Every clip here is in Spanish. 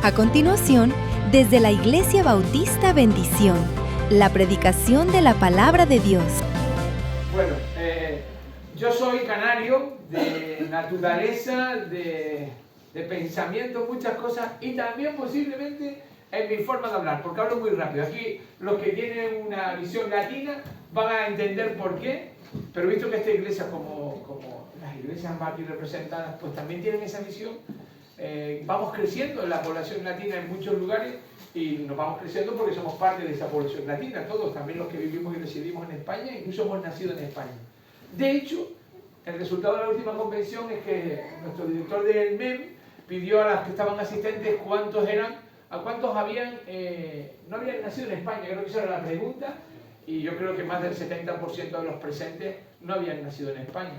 A continuación, desde la Iglesia Bautista Bendición, la predicación de la Palabra de Dios. Bueno, yo soy canario de naturaleza, de pensamiento, muchas cosas, y también posiblemente en mi forma de hablar, porque hablo muy rápido. Aquí los que tienen una visión latina van a entender por qué, pero visto que esta iglesia, como las iglesias más aquí representadas, pues también tienen esa visión. Vamos creciendo en la población latina en muchos lugares y nos vamos creciendo porque somos parte de esa población latina, todos, también los que vivimos y residimos en España, incluso hemos nacido en España. De hecho, el resultado de la última convención es que nuestro director del MEM pidió a las que estaban asistentes cuántos eran, a cuántos no habían nacido en España. Creo que esa era la pregunta, y yo creo que más del 70% de los presentes no habían nacido en España.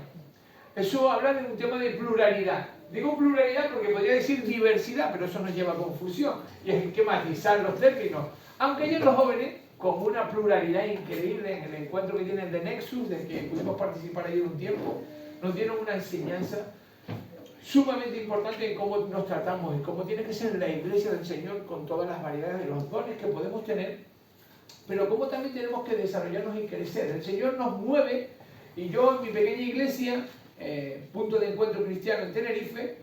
Eso habla de un tema de pluralidad. Digo pluralidad porque podría decir diversidad, pero eso nos lleva a confusión y hay que matizar los términos. Aunque ellos, los jóvenes, con una pluralidad increíble en el encuentro que tienen de Nexus, de que pudimos participar ahí un tiempo, nos dieron una enseñanza sumamente importante en cómo nos tratamos y cómo tiene que ser la iglesia del Señor con todas las variedades de los dones que podemos tener, pero cómo también tenemos que desarrollarnos y crecer. El Señor nos mueve, y yo en mi pequeña iglesia, punto de encuentro cristiano en Tenerife,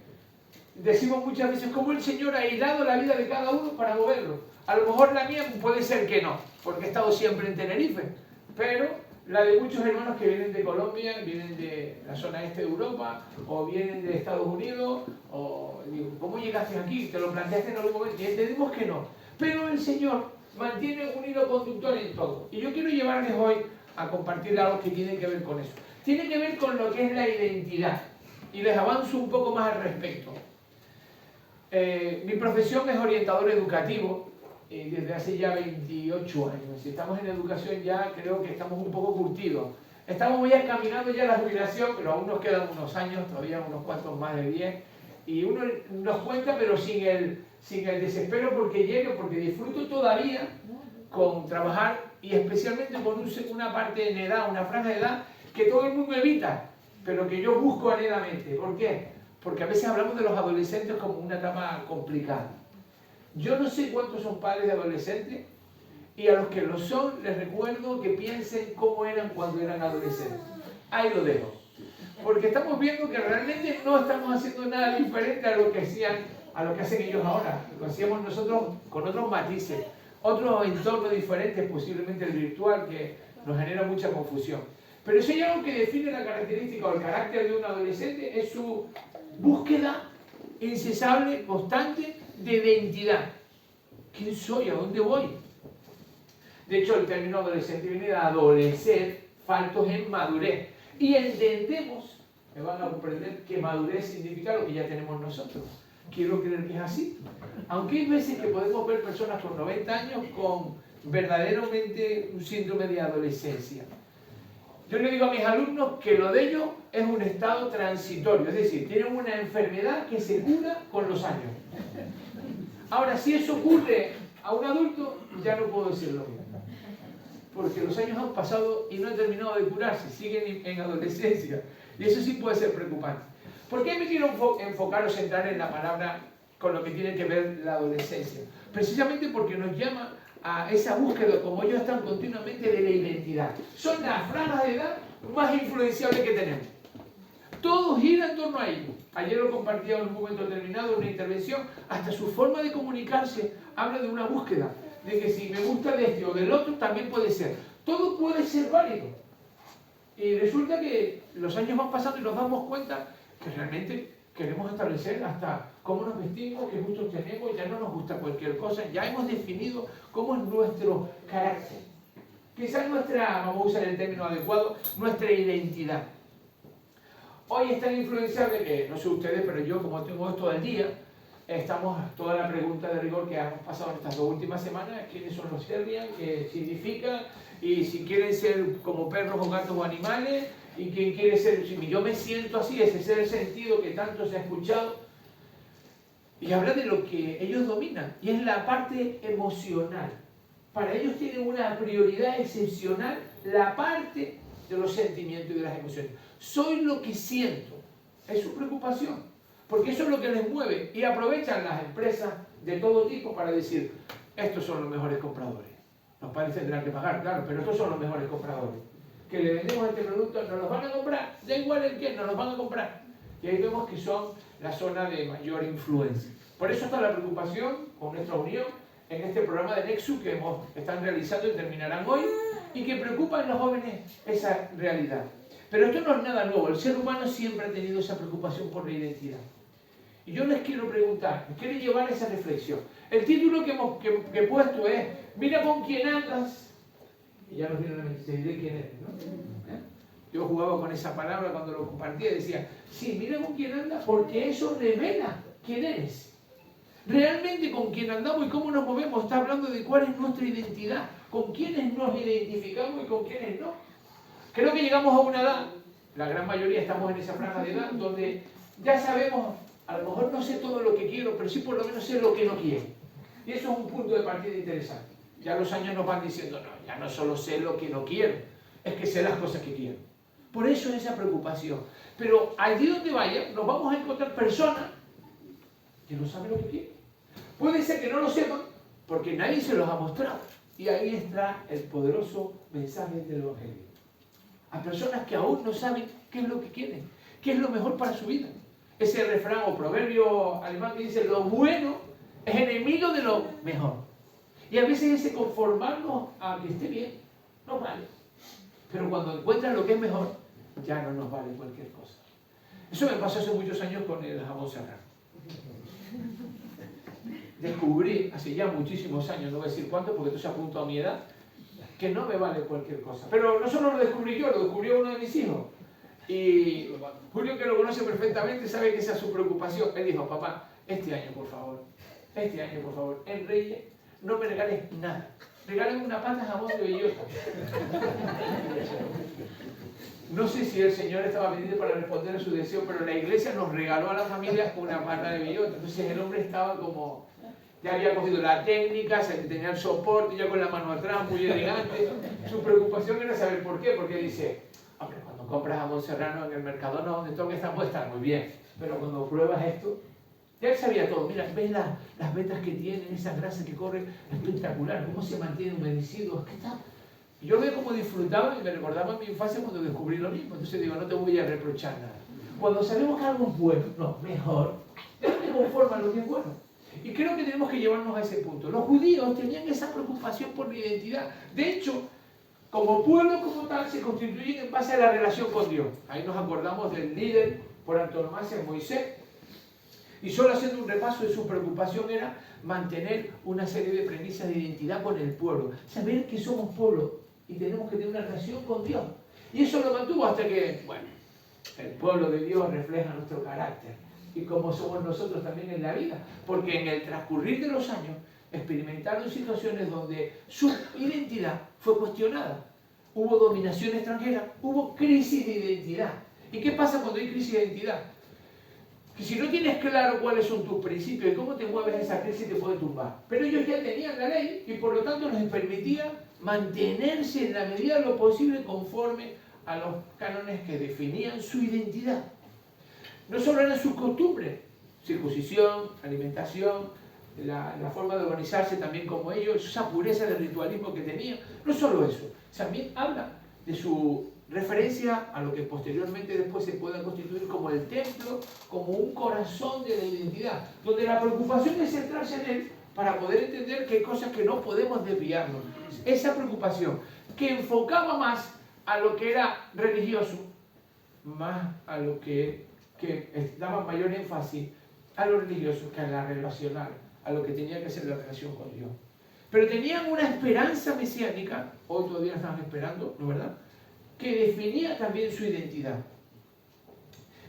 decimos muchas veces cómo el Señor ha hilado la vida de cada uno para moverlo. A lo mejor la mía puede ser que no, porque he estado siempre en Tenerife, pero la de muchos hermanos que vienen de Colombia, vienen de la zona este de Europa, o vienen de Estados Unidos, o digo, ¿cómo llegaste aquí? ¿Te lo planteaste en algún momento? Y entendemos que no. Pero el Señor mantiene un hilo conductor en todo. Y yo quiero llevarles hoy a compartir algo que tiene que ver con eso. Tiene que ver con lo que es la identidad. Y les avanzo un poco más al respecto. Mi profesión es orientador educativo desde hace ya 28 años. Si estamos en educación ya creo que estamos un poco curtidos. Estamos ya caminando ya a la jubilación, pero aún nos quedan unos años, todavía unos cuantos más de 10. Y uno nos cuenta, pero sin el desespero porque llegue, porque disfruto todavía con trabajar, y especialmente con una parte en edad, una franja de edad que todo el mundo evita, pero que yo busco anhelamente. ¿Por qué? Porque a veces hablamos de los adolescentes como una etapa complicada. Yo no sé cuántos son padres de adolescentes, y a los que lo son les recuerdo que piensen cómo eran cuando eran adolescentes. Ahí lo dejo. Porque estamos viendo que realmente no estamos haciendo nada diferente a lo que hacen ellos ahora. Lo hacíamos nosotros con otros matices, otros entornos diferentes, posiblemente el virtual, que nos genera mucha confusión. Pero si hay algo que define la característica o el carácter de un adolescente, es su búsqueda incesable, constante, de identidad. ¿Quién soy? ¿A dónde voy? De hecho, el término adolescente viene de adolecer, faltos en madurez. Y entendemos, me van a comprender, que madurez significa lo que ya tenemos nosotros. Quiero creer que es así. Aunque hay veces que podemos ver personas con 90 años con verdaderamente un síndrome de adolescencia. Yo le digo a mis alumnos que lo de ellos es un estado transitorio, es decir, tienen una enfermedad que se cura con los años. Ahora, si eso ocurre a un adulto, ya no puedo decir lo mismo. Porque los años han pasado y no han terminado de curarse, siguen en adolescencia. Y eso sí puede ser preocupante. ¿Por qué me quiero enfocar o centrar en la palabra con lo que tiene que ver la adolescencia? Precisamente porque nos llama a esa búsqueda, como ellos están continuamente, de la identidad. Son las franjas de edad más influenciables que tenemos. Todo gira en torno a ellos. Ayer lo compartía en un momento determinado, en una intervención. Hasta su forma de comunicarse habla de una búsqueda, de que si me gusta de este o del otro, también puede ser. Todo puede ser válido. Y resulta que los años van pasando y nos damos cuenta que realmente queremos establecer hasta cómo nos vestimos, qué gustos tenemos, ya no nos gusta cualquier cosa, ya hemos definido cómo es nuestro carácter. Quizás vamos a usar el término adecuado, nuestra identidad. Hoy es tan influenciable que, no sé ustedes, pero yo como tengo esto al día, estamos toda la pregunta de rigor que hemos pasado en estas 2 últimas semanas, quiénes son los Serbian, qué significa, y si quieren ser como perros o gatos o animales, y quién quiere ser, si yo me siento así, ese ser el sentido que tanto se ha escuchado, y habla de lo que ellos dominan, y es la parte emocional. Para ellos tienen una prioridad excepcional la parte de los sentimientos y de las emociones. Soy lo que siento, es su preocupación. Porque eso es lo que les mueve. Y aprovechan las empresas de todo tipo para decir, estos son los mejores compradores. Los padres tendrán que pagar, claro, pero estos son los mejores compradores. Que le vendemos este producto, nos los van a comprar, da igual el qué, nos los van a comprar. Y ahí vemos que son la zona de mayor influencia. Por eso está la preocupación con nuestra unión en este programa de Nexus que están realizando y terminarán hoy, y que preocupa en los jóvenes esa realidad. Pero esto no es nada nuevo, el ser humano siempre ha tenido esa preocupación por la identidad. Y yo les quiero preguntar, les quiero llevar esa reflexión. El título que he puesto es, mira con quién andas, y ya nos viene a la mente, te diré quién eres, ¿no? Yo jugaba con esa palabra cuando lo compartía, decía, sí, mira con quién andas, porque eso revela quién eres. Realmente con quién andamos y cómo nos movemos, está hablando de cuál es nuestra identidad, con quiénes nos identificamos y con quiénes no. Creo que llegamos a una edad, la gran mayoría estamos en esa franja de edad, donde ya sabemos, a lo mejor no sé todo lo que quiero, pero sí por lo menos sé lo que no quiero. Y eso es un punto de partida interesante. Ya los años nos van diciendo, no, ya no solo sé lo que no quiero, es que sé las cosas que quiero. Por eso es esa preocupación. Pero allí donde vaya, nos vamos a encontrar personas que no saben lo que quieren. Puede ser que no lo sepan, porque nadie se los ha mostrado. Y ahí está el poderoso mensaje del Evangelio. A personas que aún no saben qué es lo que quieren, qué es lo mejor para su vida. Ese refrán o proverbio alemán que dice, lo bueno es enemigo de lo mejor. Y a veces ese conformarnos a que esté bien, no vale. Pero cuando encuentran lo que es mejor, ya no nos vale cualquier cosa. Eso me pasó hace muchos años con el jamón serrano. Descubrí, hace ya muchísimos años, no voy a decir cuánto porque esto se apunta a mi edad, que no me vale cualquier cosa. Pero no solo lo descubrí yo, lo descubrió uno de mis hijos. Y Julio, que lo conoce perfectamente, sabe que esa es su preocupación. Él dijo, papá, este año por favor, en Reyes, no me regales nada. Regálame una pata de jamón de bellota. No sé si el Señor estaba pendiente para responder a su deseo, pero la iglesia nos regaló a la familia una pata de bellota. Entonces el hombre estaba como, ya había cogido la técnica, tenía el soporte, ya con la mano atrás, muy elegante. Su preocupación era saber por qué, porque dice, hombre, cuando compras jamón serrano en el mercado, no, donde todo que está puede estar muy bien, pero cuando pruebas esto, ya él sabía todo. Mira, ves las vetas que tienen, esa grasa que corre, espectacular, cómo se mantiene humedecido, es que está. Y yo veo cómo disfrutaba y me recordaba mi infancia cuando descubrí lo mismo. Entonces digo, no te voy a reprochar nada. Cuando sabemos que algo es bueno, no, mejor, ya no te conforma lo que es bueno. Y creo que tenemos que llevarnos a ese punto. Los judíos tenían esa preocupación por la identidad. De hecho, como pueblo como tal, se constituyen en base a la relación con Dios. Ahí nos acordamos del líder por antonomasia, Moisés. Y solo haciendo un repaso de su preocupación era mantener una serie de premisas de identidad con el pueblo. Saber que somos pueblo y tenemos que tener una relación con Dios. Y eso lo mantuvo hasta que, bueno, el pueblo de Dios refleja nuestro carácter. Y como somos nosotros también en la vida. Porque en el transcurrir de los años experimentaron situaciones donde su identidad fue cuestionada. Hubo dominación extranjera, hubo crisis de identidad. ¿Y qué pasa cuando hay crisis de identidad? Que si no tienes claro cuáles son tus principios y cómo te mueves en esa crisis te puede tumbar. Pero ellos ya tenían la ley y por lo tanto les permitía mantenerse en la medida de lo posible conforme a los cánones que definían su identidad. No solo eran sus costumbres, circuncisión, alimentación, la forma de organizarse también como ellos, esa pureza del ritualismo que tenían. No solo eso, también habla de su referencia a lo que posteriormente después se pueda constituir como el templo, como un corazón de la identidad, donde la preocupación es centrarse en él para poder entender que hay cosas que no podemos desviarnos. Esa preocupación que enfocaba más a lo que era religioso, más a lo que daba mayor énfasis a lo religioso que a la relacional, a lo que tenía que ser la relación con Dios. Pero tenían una esperanza mesiánica, hoy todavía están esperando, ¿no es verdad?, que definía también su identidad.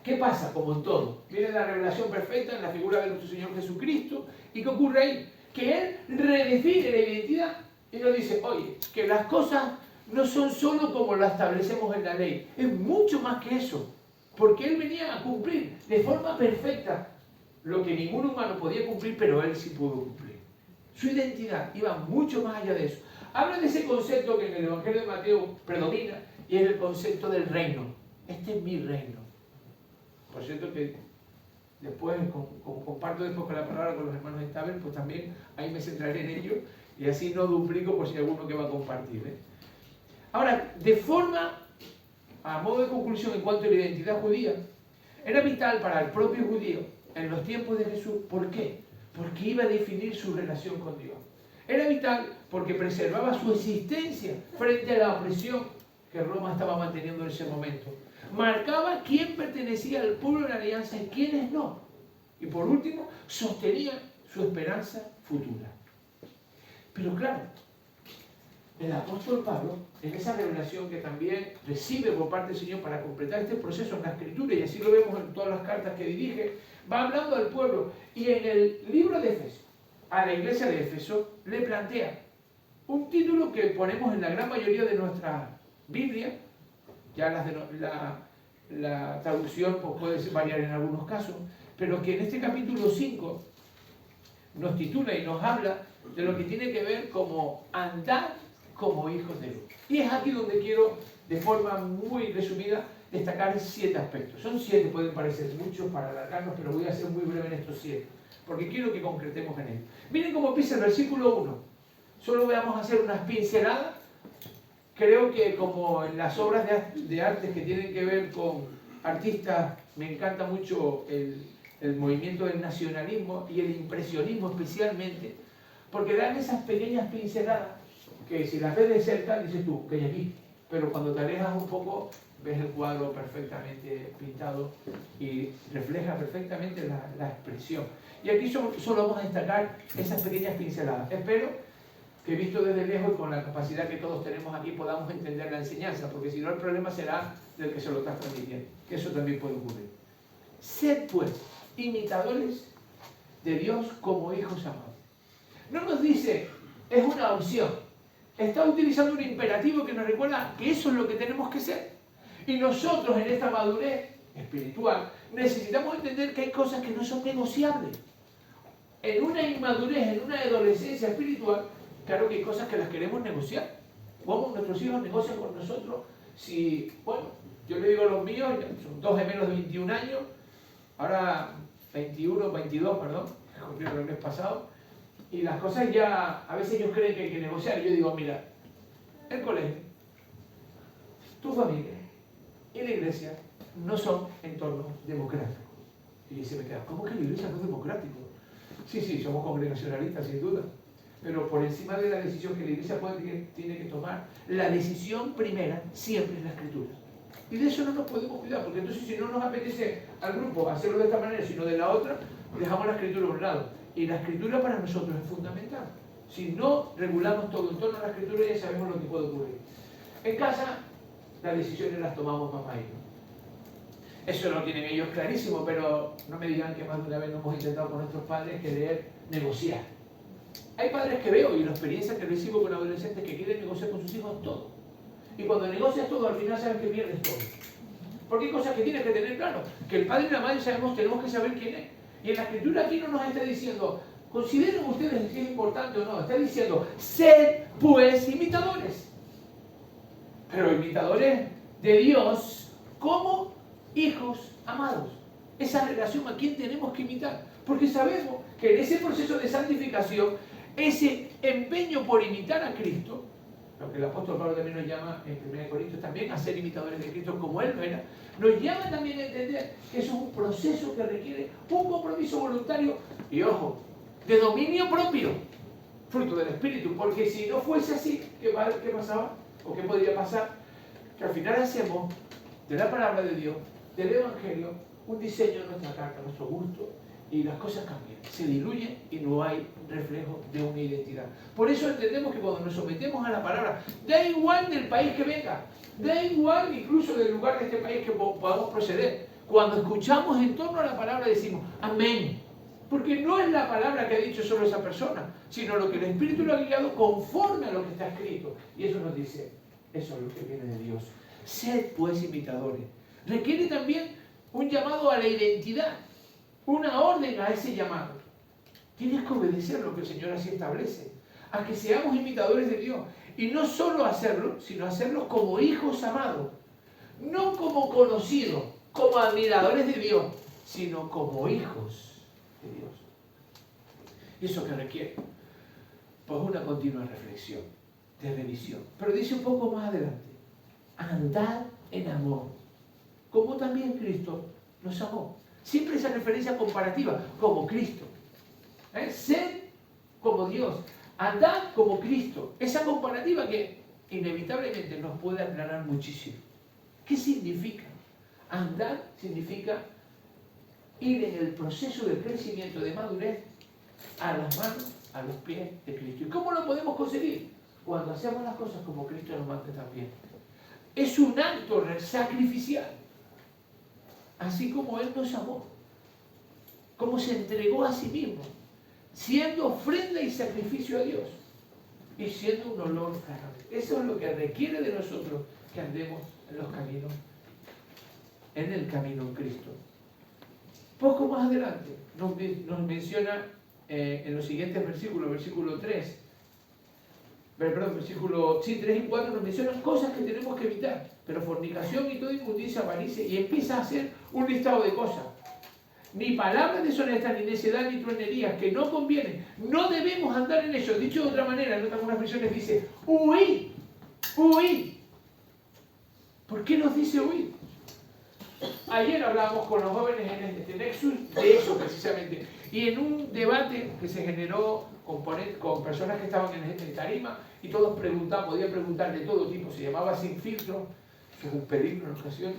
¿Qué pasa? Como en todo, viene la revelación perfecta en la figura de nuestro Señor Jesucristo, y ¿qué ocurre ahí? Que Él redefine la identidad y nos dice, oye, que las cosas no son solo como las establecemos en la ley, es mucho más que eso, porque Él venía a cumplir de forma perfecta lo que ningún humano podía cumplir, pero Él sí pudo cumplir. Su identidad iba mucho más allá de eso. Habla de ese concepto que en el Evangelio de Mateo predomina, y es el concepto del reino. Este es mi reino. Por cierto que Después, como comparto después con la palabra con los hermanos de Tabel, pues también ahí me centraré en ello y así no duplico por si hay alguno que va a compartir. Ahora, a modo de conclusión en cuanto a la identidad judía, era vital para el propio judío en los tiempos de Jesús. ¿Por qué? Porque iba a definir su relación con Dios. Era vital porque preservaba su existencia frente a la opresión que Roma estaba manteniendo en ese momento. Marcaba quién pertenecía al pueblo de la alianza y quiénes no. Y por último, sostenía su esperanza futura. Pero claro, el apóstol Pablo, en esa revelación que también recibe por parte del Señor para completar este proceso en la Escritura, y así lo vemos en todas las cartas que dirige, va hablando al pueblo. Y en el libro de Éfeso, a la iglesia de Éfeso, le plantea un título que ponemos en la gran mayoría de nuestra Biblia. Ya la traducción pues, puede variar en algunos casos, pero que en este capítulo 5 nos titula y nos habla de lo que tiene que ver como andar como hijos de Dios. Y es aquí donde quiero, de forma muy resumida, destacar 7 aspectos. Son 7, pueden parecer muchos para alargarnos, pero voy a ser muy breve en estos 7, porque quiero que concretemos en ellos. Miren cómo empieza el versículo 1. Solo vamos a hacer unas pinceladas. Creo que como en las obras de arte que tienen que ver con artistas, me encanta mucho el movimiento del nacionalismo y el impresionismo especialmente, porque dan esas pequeñas pinceladas que si las ves de cerca dices tú, que hay aquí, pero cuando te alejas un poco ves el cuadro perfectamente pintado y refleja perfectamente la expresión. Y aquí solo vamos a destacar esas pequeñas pinceladas. Espero que visto desde lejos y con la capacidad que todos tenemos aquí podamos entender la enseñanza, porque si no el problema será del que se lo está transmitiendo, que eso también puede ocurrir. Sed pues imitadores de Dios como hijos amados. No nos dice, es una opción, está utilizando un imperativo que nos recuerda que eso es lo que tenemos que ser. Y nosotros en esta madurez espiritual necesitamos entender que hay cosas que no son negociables. En una inmadurez, en una adolescencia espiritual, claro que hay cosas que las queremos negociar. ¿Cómo nuestros hijos negocian con nosotros? Si, bueno, yo le digo a los míos, son 2 gemelos de 21 años, ahora 22, que cumplieron el mes pasado, y las cosas ya, a veces ellos creen que hay que negociar, y yo digo, mira, el colegio, tu familia y la iglesia no son entornos democráticos. Y se me queda, ¿cómo que la iglesia no es democrático? Sí, somos congregacionalistas, sin duda. Pero por encima de la decisión que la iglesia tiene que tomar, la decisión primera siempre es la Escritura. Y de eso no nos podemos cuidar, porque entonces si no nos apetece al grupo hacerlo de esta manera, sino de la otra, dejamos la Escritura a un lado. Y la Escritura para nosotros es fundamental. Si no regulamos todo en torno a la Escritura, ya sabemos lo que puede ocurrir. En casa, las decisiones las tomamos mamá y yo. Eso lo tienen ellos clarísimo, pero no me digan que más de una vez no hemos intentado con nuestros padres querer negociar. Hay padres que veo, y la experiencia que recibo con adolescentes, que quieren negociar con sus hijos todo. Y cuando negocias todo, al final sabes que pierdes todo. Porque hay cosas que tienes que tener claro. Que el padre y la madre tenemos que saber quién es. Y en la Escritura aquí no nos está diciendo, consideren ustedes si es importante o no. Está diciendo, sed pues imitadores. Pero imitadores de Dios como hijos amados. Esa relación a quién tenemos que imitar. Porque sabemos que en ese proceso de santificación, ese empeño por imitar a Cristo, lo que el apóstol Pablo también nos llama en 1 Corintios también a ser imitadores de Cristo como Él lo era, nos llama también a entender que eso es un proceso que requiere un compromiso voluntario y, ojo, de dominio propio, fruto del Espíritu, porque si no fuese así, ¿qué pasaba? ¿O qué podría pasar? Que al final hacemos de la palabra de Dios, del Evangelio, un diseño de nuestra carta, a nuestro gusto, y las cosas cambian, se diluyen y no hay reflejo de una identidad. Por eso entendemos que cuando nos sometemos a la palabra, da igual del país que venga, da igual incluso del lugar de este país que podamos proceder, cuando escuchamos en torno a la palabra decimos, amén, porque no es la palabra que ha dicho solo esa persona, sino lo que el Espíritu lo ha guiado conforme a lo que está escrito. Y eso nos dice, eso es lo que viene de Dios. Sed pues imitadores. Requiere también un llamado a la identidad, una orden a ese llamado. Tienes que obedecer lo que el Señor así establece, a que seamos imitadores de Dios. Y no solo hacerlo, sino hacerlo como hijos amados, no como conocidos, como admiradores de Dios, sino como hijos de Dios. ¿Y eso qué requiere? Pues una continua reflexión, de revisión. Pero dice un poco más adelante, andad en amor, como también Cristo nos amó. Siempre esa referencia comparativa, como Cristo. Sed como Dios, andad como Cristo. Esa comparativa que inevitablemente nos puede aclarar muchísimo. ¿Qué significa? Andar significa ir en el proceso de crecimiento, de madurez, a las manos, a los pies de Cristo. ¿Y cómo lo podemos conseguir? Cuando hacemos las cosas como Cristo nos manda también. Es un acto sacrificial. Así como Él nos amó. Como se entregó a sí mismo. Siendo ofrenda y sacrificio a Dios. Y siendo un olor agradable. Eso es lo que requiere de nosotros que andemos en los caminos. En el camino en Cristo. Poco más adelante nos menciona en los siguientes versículos, versículo 3, versículo 3 y 4 nos mencionan cosas que tenemos que evitar, pero fornicación y toda inmundicia, avaricia, y empieza a hacer un listado de cosas. Ni palabras deshonestas, ni necedad, ni truanerías, que no convienen. No debemos andar en ello. Dicho de otra manera, en algunas versiones dice, huid, huid. ¿Por qué nos dice huid? Ayer hablábamos con los jóvenes en este Nexus de eso precisamente. Y en un debate que se generó con personas que estaban en tarima, y todos podían preguntar de todo tipo, se llamaba Sin Filtro, que es un peligro en ocasiones.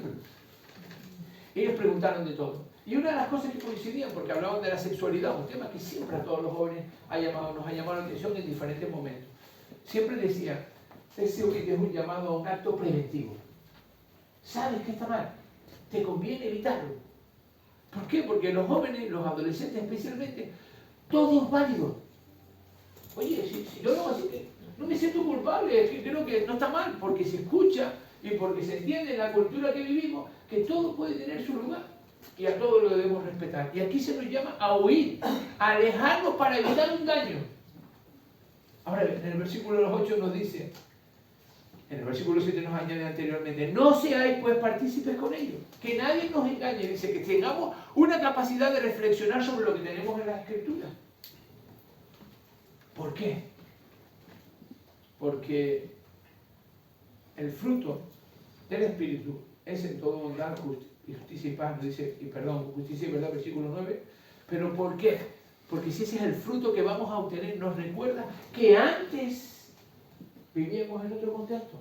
Ellos preguntaron de todo. Y una de las cosas que coincidían, porque hablaban de la sexualidad, un tema que siempre a todos los jóvenes nos ha llamado la atención en diferentes momentos. Siempre decían, ese es un llamado a un acto preventivo. ¿Sabes que está mal? Te conviene evitarlo. ¿Por qué? Porque los jóvenes, los adolescentes especialmente, todo es válido. Oye, si yo no, así que no me siento culpable, es que creo que no está mal, porque se escucha y porque se entiende en la cultura que vivimos que todo puede tener su lugar y a todo lo debemos respetar. Y aquí se nos llama a huir, a alejarnos para evitar un daño. Ahora, en el versículo 8 nos dice, en el versículo 7 nos añade anteriormente, no seáis pues partícipes con ellos, que nadie nos engañe. Dice que tengamos una capacidad de reflexionar sobre lo que tenemos en la Escritura. ¿Por qué? Porque el fruto del Espíritu es en todo bondad, justicia y paz, dice, justicia y verdad, versículo 9. ¿Pero por qué? Porque si ese es el fruto que vamos a obtener, nos recuerda que antes vivíamos en otro contexto.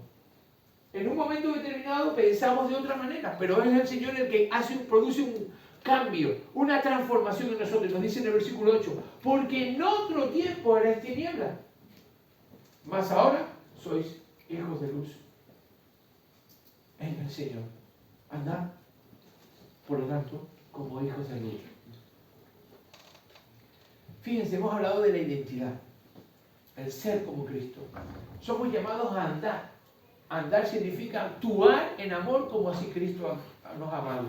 En un momento determinado pensamos de otra manera, pero es el Señor el que produce un cambio, una transformación en nosotros. Nos dice en el versículo 8, porque en otro tiempo erais tinieblas, mas ahora sois hijos de luz en el Señor. Andad, por lo tanto, como hijos de luz. Fíjense, hemos hablado de la identidad, el ser como Cristo. Somos llamados a andar. Andar significa actuar en amor como así Cristo nos ha amado.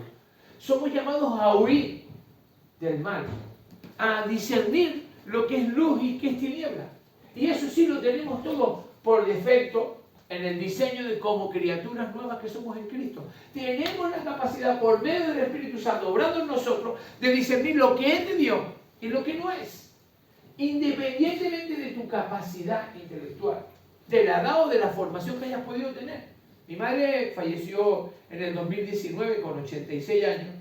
Somos llamados a huir del mal, a discernir lo que es luz y qué es tiniebla. Y eso sí lo tenemos todo por defecto en el diseño de como criaturas nuevas que somos en Cristo. Tenemos la capacidad por medio del Espíritu Santo obrando en nosotros de discernir lo que es de Dios y lo que no es. Independientemente de tu capacidad intelectual, de la edad o de la formación que hayas podido tener. Mi madre falleció en el 2019 con 86 años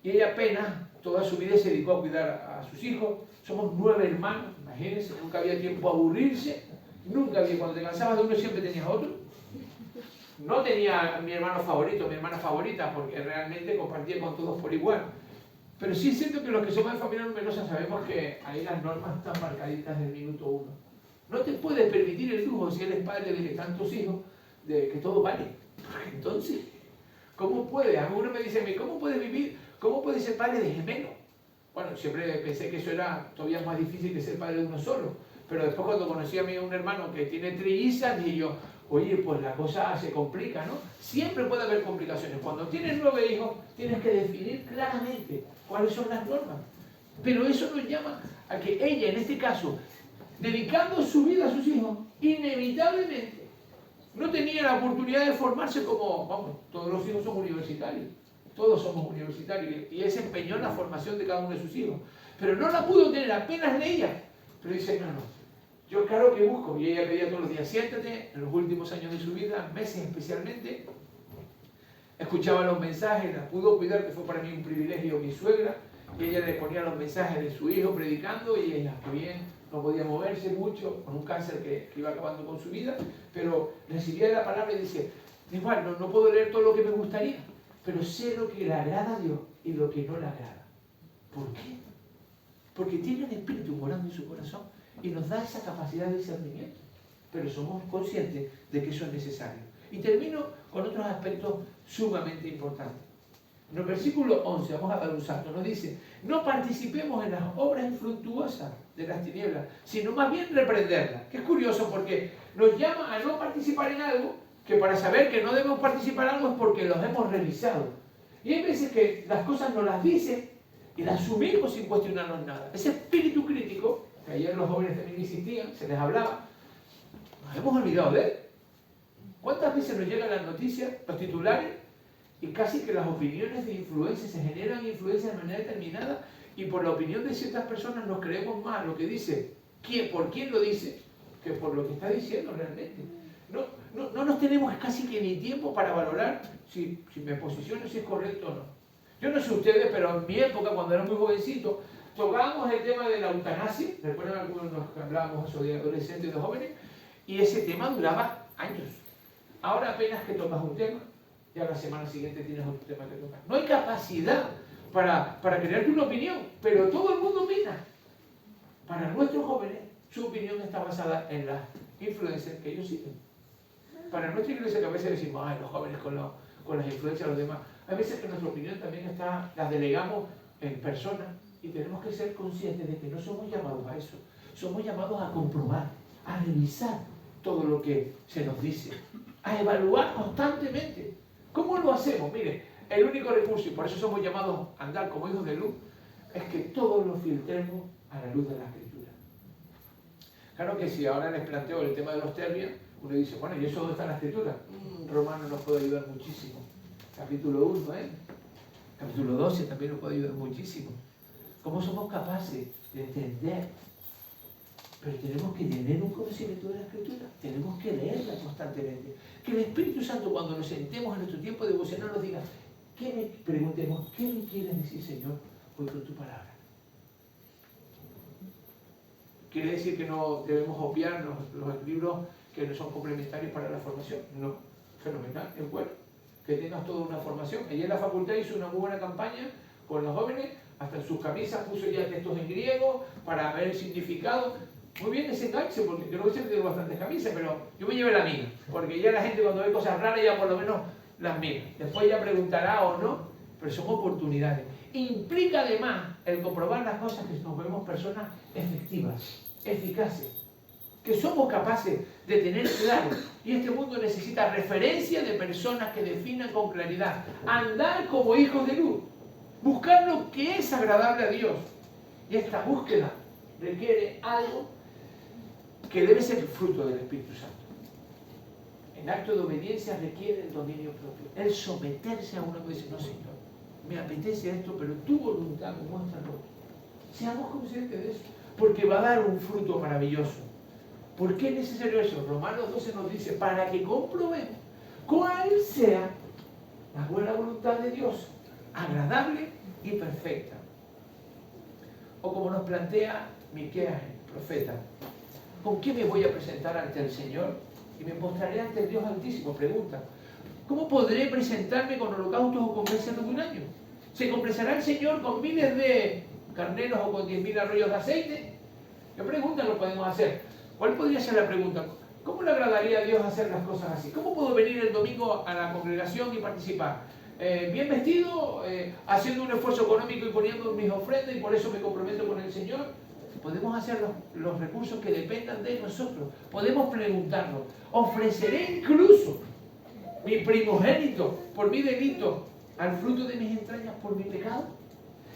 y ella apenas toda su vida se dedicó a cuidar a sus hijos. Somos 9 hermanos, imagínense, nunca había tiempo a aburrirse, nunca había, cuando te cansabas de uno siempre tenías otro. No tenía mi hermano favorito, mi hermana favorita, porque realmente compartía con todos por igual. Pero sí es cierto que los que somos de familia numerosa sabemos que ahí las normas están marcaditas del minuto 1. No te puedes permitir el lujo, si eres padre de tantos hijos, de que todo vale. Entonces, ¿cómo puede? Algunos me dicen, ¿cómo puedes vivir? ¿Cómo puedes ser padre de gemelos? Bueno, siempre pensé que eso era todavía más difícil que ser padre de uno solo. Pero después cuando conocí a un hermano que tiene trillizas, dije yo, oye, pues la cosa se complica, ¿no? Siempre puede haber complicaciones. Cuando tienes 9 hijos, tienes que definir claramente cuáles son las normas. Pero eso nos llama a que ella, en este caso, dedicando su vida a sus hijos, inevitablemente no tenía la oportunidad de formarse como, vamos, todos los hijos son universitarios. todos somos universitarios, y él se empeñó en la formación de cada uno de sus hijos. Pero no la pudo tener, apenas leía. Pero dice, no, yo claro que busco. Y ella pedía todos los días, siéntate, en los últimos años de su vida, meses especialmente, escuchaba los mensajes, la pudo cuidar, que fue para mí un privilegio mi suegra, y ella le ponía los mensajes de su hijo predicando, y ella, que bien, no podía moverse mucho, con un cáncer que iba acabando con su vida, pero recibía la palabra y decía, igual, no puedo leer todo lo que me gustaría, pero sé lo que le agrada a Dios y lo que no le agrada. ¿Por qué? Porque tiene el Espíritu morando en su corazón y nos da esa capacidad de discernimiento, pero somos conscientes de que eso es necesario. Y termino con otros aspectos sumamente importantes. En el versículo 11, vamos a dar un salto, nos dice, no participemos en las obras infructuosas de las tinieblas, sino más bien reprenderlas. Que es curioso porque nos llama a no participar en algo que para saber que no debemos participar en algo es porque los hemos revisado. Y hay veces que las cosas nos las dicen y las asumimos sin cuestionarnos nada. Ese espíritu crítico, que ayer los jóvenes también insistían, se les hablaba, nos hemos olvidado de él. ¿Cuántas veces nos llegan las noticias, los titulares, y casi que las opiniones de influencia se generan influencia de manera determinada y por la opinión de ciertas personas nos creemos más lo que dice, por quién lo dice, que por lo que está diciendo realmente. No nos tenemos casi que ni tiempo para valorar si me posiciono, si es correcto o no. Yo no sé ustedes, pero en mi época, cuando era muy jovencito, tocábamos el tema de la eutanasia, recuerdan algunos de los que hablábamos eso de adolescentes y de jóvenes, y ese tema duraba años. Ahora apenas que tocas un tema, ya la semana siguiente tienes otro tema que tocar. No hay capacidad para crearte una opinión, pero todo el mundo opina. Para nuestros jóvenes, su opinión está basada en las influencias que ellos siguen. Para nuestra iglesia, que a veces decimos, ay, los jóvenes con las influencias de los demás, hay veces que nuestra opinión también las delegamos en personas y tenemos que ser conscientes de que no somos llamados a eso. Somos llamados a comprobar, a revisar todo lo que se nos dice, a evaluar constantemente. ¿Cómo lo hacemos? Mire, el único recurso, y por eso somos llamados a andar como hijos de luz, es que todos lo filtremos a la luz de la Escritura. Claro que si ahora les planteo el tema de los terbios, uno dice, bueno, ¿y eso dónde está en la Escritura? Romano nos puede ayudar muchísimo. Capítulo 1, capítulo 12 también nos puede ayudar muchísimo. ¿Cómo somos capaces de entender? Pero tenemos que tener un conocimiento de la Escritura, tenemos que leerla constantemente. Que el Espíritu Santo, cuando nos sentemos en nuestro tiempo devocional, nos diga, preguntemos, ¿qué me quieres decir, Señor, hoy con tu palabra? ¿Quiere decir que no debemos obviar los libros que no son complementarios para la formación? No, fenomenal, es bueno que tengas toda una formación. Ayer en la facultad hizo una muy buena campaña con los jóvenes, hasta en sus camisas puso ya textos en griego para ver el significado. Muy bien ese enganche, porque creo que tengo bastantes camisas, pero yo me llevé la mía, porque ya la gente cuando ve cosas raras ya por lo menos las mira. Después ya preguntará o no, pero son oportunidades. Implica además el comprobar las cosas que nos vemos personas efectivas, eficaces, que somos capaces de tener claro. Y este mundo necesita referencia de personas que definan con claridad, andar como hijos de luz, buscar lo que es agradable a Dios. Y esta búsqueda requiere algo que debe ser el fruto del Espíritu Santo. El acto de obediencia requiere el dominio propio, el someterse a uno que dice, no Señor, me apetece esto, pero tu voluntad me muestra lo otro. Seamos conscientes de eso, porque va a dar un fruto maravilloso. ¿Por qué es necesario eso? Romanos 12 nos dice, para que comprobemos cuál sea la buena voluntad de Dios, agradable y perfecta. O como nos plantea Miqueas, el profeta, ¿con qué me voy a presentar ante el Señor? Y me mostraré ante el Dios Altísimo. Pregunta, ¿cómo podré presentarme con holocaustos o con becerros de un año? ¿Se complacerá el Señor con miles de carneros o con 10.000 arroyos de aceite? ¿Qué pregunta lo podemos hacer? ¿Cuál podría ser la pregunta? ¿Cómo le agradaría a Dios hacer las cosas así? ¿Cómo puedo venir el domingo a la congregación y participar? Bien vestido, haciendo un esfuerzo económico y poniendo mis ofrendas y por eso me comprometo con el Señor. Podemos hacer los recursos que dependan de nosotros. Podemos preguntarnos, ¿ofreceré incluso mi primogénito por mi delito al fruto de mis entrañas por mi pecado?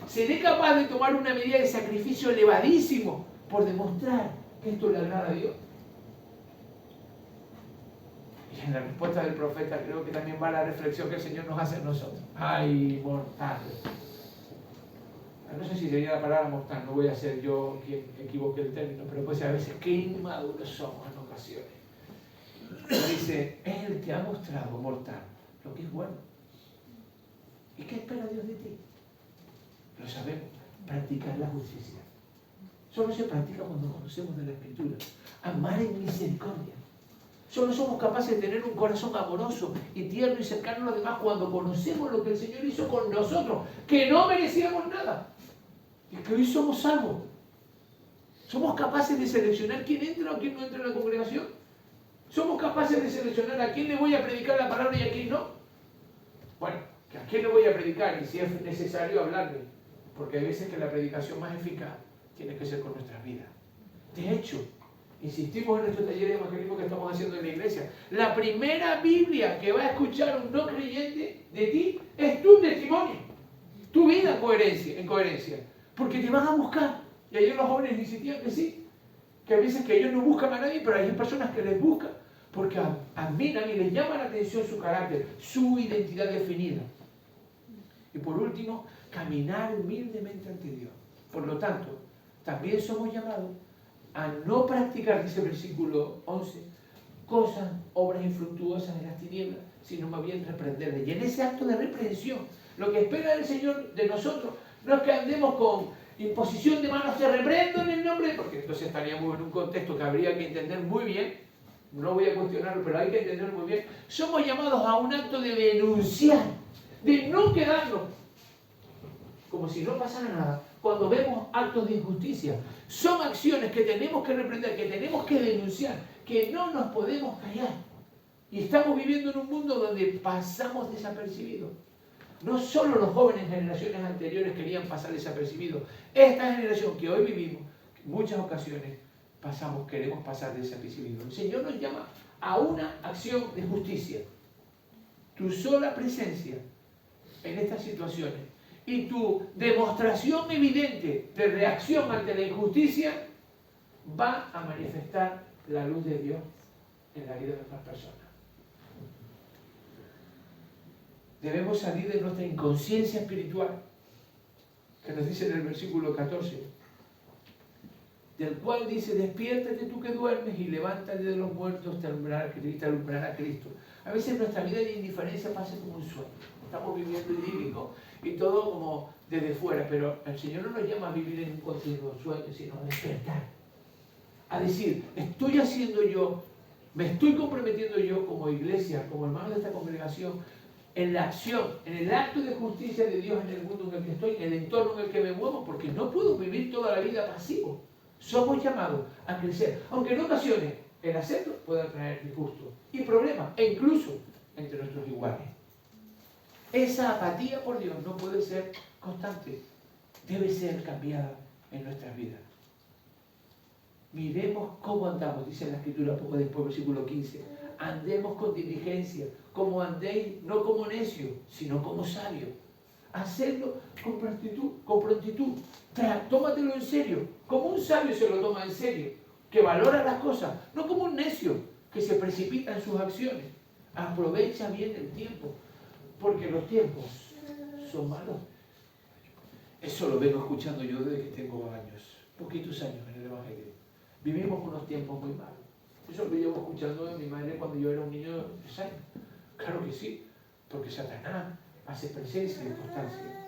¿Seré capaz de tomar una medida de sacrificio elevadísimo por demostrar que esto le agrada a Dios? Y en la respuesta del profeta creo que también va la reflexión que el Señor nos hace a nosotros. ¡Ay, mortal! No sé si sería la palabra mortal, no voy a ser yo quien equivoque el término, pero pues a veces qué inmaduros somos en ocasiones. Dice, es el que ha mostrado, mortal, lo que es bueno. ¿Y qué espera Dios de ti? Lo sabemos, practicar la justicia. Solo se practica cuando conocemos de la Escritura. Amar en misericordia. Solo somos capaces de tener un corazón amoroso y tierno y cercano a los demás cuando conocemos lo que el Señor hizo con nosotros, que no merecíamos nada. Y que hoy somos salvos. ¿Somos capaces de seleccionar quién entra o quién no entra en la congregación? ¿Somos capaces de seleccionar a quién le voy a predicar la palabra y a quién no? Bueno, que a quién le voy a predicar y si es necesario hablarle. Porque hay veces que la predicación más eficaz tiene que ser con nuestras vidas. De hecho, insistimos en nuestro taller de evangelismo que estamos haciendo en la iglesia. La primera Biblia que va a escuchar un no creyente de ti es tu testimonio. Tu vida en coherencia. Porque te van a buscar. Y ayer los jóvenes insistían que sí. Que a veces que ellos no buscan a nadie, pero hay personas que les buscan. Porque admiran y les llama la atención su carácter, su identidad definida. Y por último, caminar humildemente ante Dios. Por lo tanto, también somos llamados a no practicar, dice el versículo 11, cosas, obras infructuosas de las tinieblas, sino más bien reprenderlas. Y en ese acto de reprensión, lo que espera el Señor de nosotros no es que andemos con imposición de manos, te reprendo en el nombre, porque entonces estaríamos en un contexto que habría que entender muy bien, no voy a cuestionarlo, pero hay que entenderlo muy bien. Somos llamados a un acto de denunciar, de no quedarnos como si no pasara nada. Cuando vemos actos de injusticia, son acciones que tenemos que reprender, que tenemos que denunciar, que no nos podemos callar. Y estamos viviendo en un mundo donde pasamos desapercibidos. No solo los jóvenes en generaciones anteriores querían pasar desapercibidos. Esta generación que hoy vivimos, en muchas ocasiones queremos pasar desapercibidos. El Señor nos llama a una acción de justicia. Tu sola presencia en estas situaciones y tu demostración evidente de reacción ante la injusticia va a manifestar la luz de Dios en la vida de otras personas. Debemos salir de nuestra inconsciencia espiritual, que nos dice en el versículo 14, del cual dice, despiértate tú que duermes y levántate de los muertos, te alumbrará Cristo. A veces nuestra vida de indiferencia pasa como un sueño. Estamos viviendo idílico y todo como desde fuera, pero el Señor no nos llama a vivir en un continuo sueño, sino a despertar. A decir, estoy haciendo yo, me estoy comprometiendo yo como iglesia, como hermano de esta congregación, en la acción, en el acto de justicia de Dios en el mundo en el que estoy, en el entorno en el que me muevo, porque no puedo vivir toda la vida pasivo. Somos llamados a crecer, aunque en ocasiones el hacerlo pueda traer disgustos y problemas, e incluso entre nuestros iguales. Esa apatía por Dios no puede ser constante, debe ser cambiada en nuestras vidas. Miremos cómo andamos, dice la Escritura poco después, versículo 15. Andemos con diligencia, como andéis, no como necios, sino como sabios. Hacedlo con prontitud. Tómatelo en serio, como un sabio se lo toma en serio, que valora las cosas, no como un necio que se precipita en sus acciones. Aprovecha bien el tiempo, porque los tiempos son malos. Eso lo vengo escuchando yo desde que tengo poquitos años en el Evangelio. Vivimos unos tiempos muy malos. Eso lo llevo escuchando de mi madre cuando yo era un niño de 3 años. Claro que sí, porque Satanás hace presencia y constancia.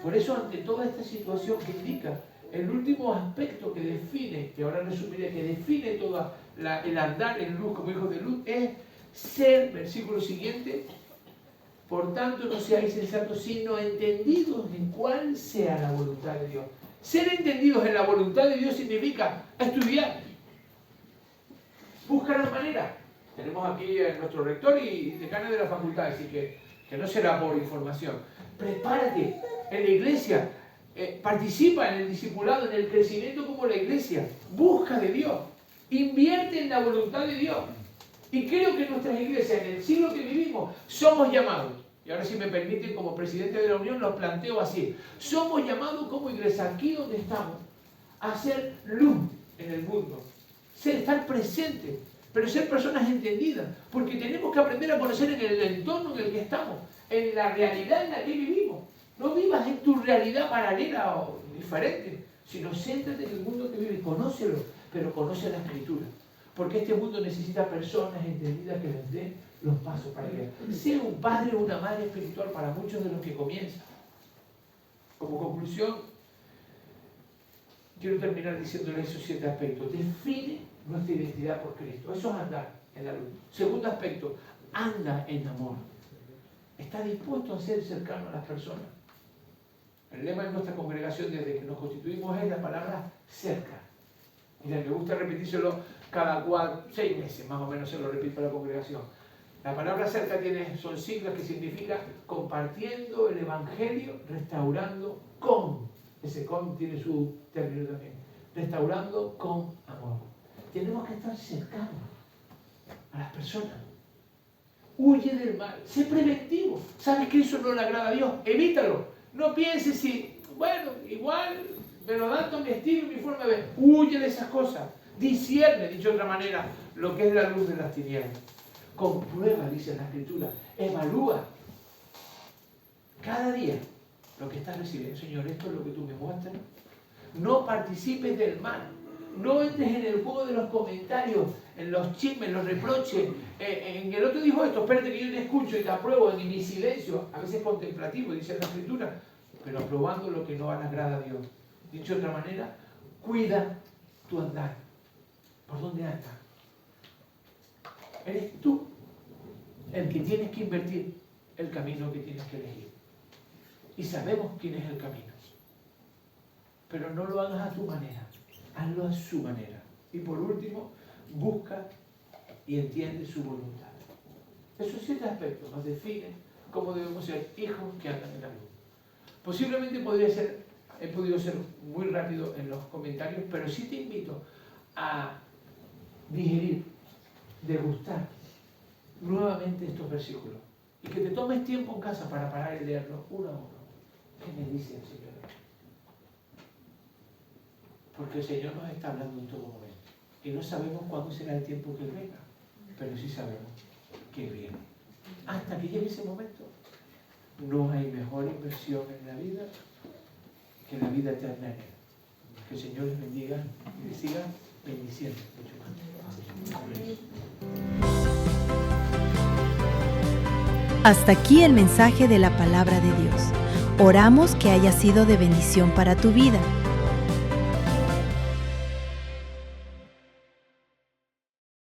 Por eso, ante toda esta situación que indica, el último aspecto que define, que ahora resumiré, que define todo el andar en luz como hijos de luz, es ser, versículo siguiente, por tanto no seáis sensatos, sino entendidos en cuál sea la voluntad de Dios. Ser entendidos en la voluntad de Dios significa estudiar, buscar la manera. Tenemos aquí a nuestro rector y decano de la facultad, así que no será por información. Prepárate en la iglesia, participa en el discipulado, en el crecimiento como la iglesia, busca de Dios, invierte en la voluntad de Dios. Y creo que en nuestras iglesias, en el siglo que vivimos, somos llamados, y ahora si me permiten como presidente de la Unión lo planteo así, somos llamados como iglesia, aquí donde estamos, a ser luz en el mundo, estar presentes, pero ser personas entendidas, porque tenemos que aprender a conocer en el entorno en el que estamos, en la realidad en la que vivimos. No vivas en tu realidad paralela o diferente, sino céntrate en el mundo que vives, conócelo, pero conoce la Escritura. Porque este mundo necesita personas entendidas que les den los pasos para que sea un padre o una madre espiritual para muchos de los que comienzan. Como conclusión, quiero terminar diciéndoles esos 7 aspectos. Define nuestra identidad por Cristo. Eso es andar en la luz. Segundo aspecto, anda en amor. Está dispuesto a ser cercano a las personas. El lema de nuestra congregación desde que nos constituimos es la palabra cerca. Mira, me gusta repetírselo cada 6 meses, más o menos se lo repito a la congregación. La palabra cerca son siglas que significa compartiendo el Evangelio, restaurando con. Ese con tiene su término también. Restaurando con amor. Tenemos que estar cercanos a las personas. Huye del mal. Sé preventivo. ¿Sabes que eso no le agrada a Dios? Evítalo. No pienses si, bueno, igual me lo dan a mi estilo y mi forma de ver. Huye de esas cosas. Discierne, dicho de otra manera, lo que es la luz de las tinieblas. Comprueba, dice la Escritura. Evalúa cada día lo que estás recibiendo. Señor, esto es lo que tú me muestras. No participes del mal. No entres en el juego de los comentarios, en los chismes, en los reproches. En el otro dijo esto, espérate que yo te escucho y te apruebo en mi silencio. A veces contemplativo, dice la Escritura, pero aprobando lo que no le agrada a Dios. Dicho de otra manera, cuida tu andar. ¿Por dónde andas? Eres tú el que tienes que invertir el camino que tienes que elegir. Y sabemos quién es el camino. Pero no lo hagas a tu manera. Hazlo a su manera. Y por último, busca y entiende su voluntad. Esos 7 aspectos nos definen cómo debemos ser hijos que andan en la luz. Posiblemente he podido ser muy rápido en los comentarios, pero sí te invito a digerir, degustar nuevamente estos versículos. Y que te tomes tiempo en casa para parar y leerlos uno a uno. ¿Qué me dice el Señor? Porque el Señor nos está hablando en todo momento. Y no sabemos cuándo será el tiempo que Él venga, pero sí sabemos que viene. Hasta que llegue ese momento, no hay mejor inversión en la vida que la vida eterna en Él. Que el Señor les bendiga y les siga bendiciendo mucho más. Amén. Hasta aquí el mensaje de la palabra de Dios. Oramos que haya sido de bendición para tu vida.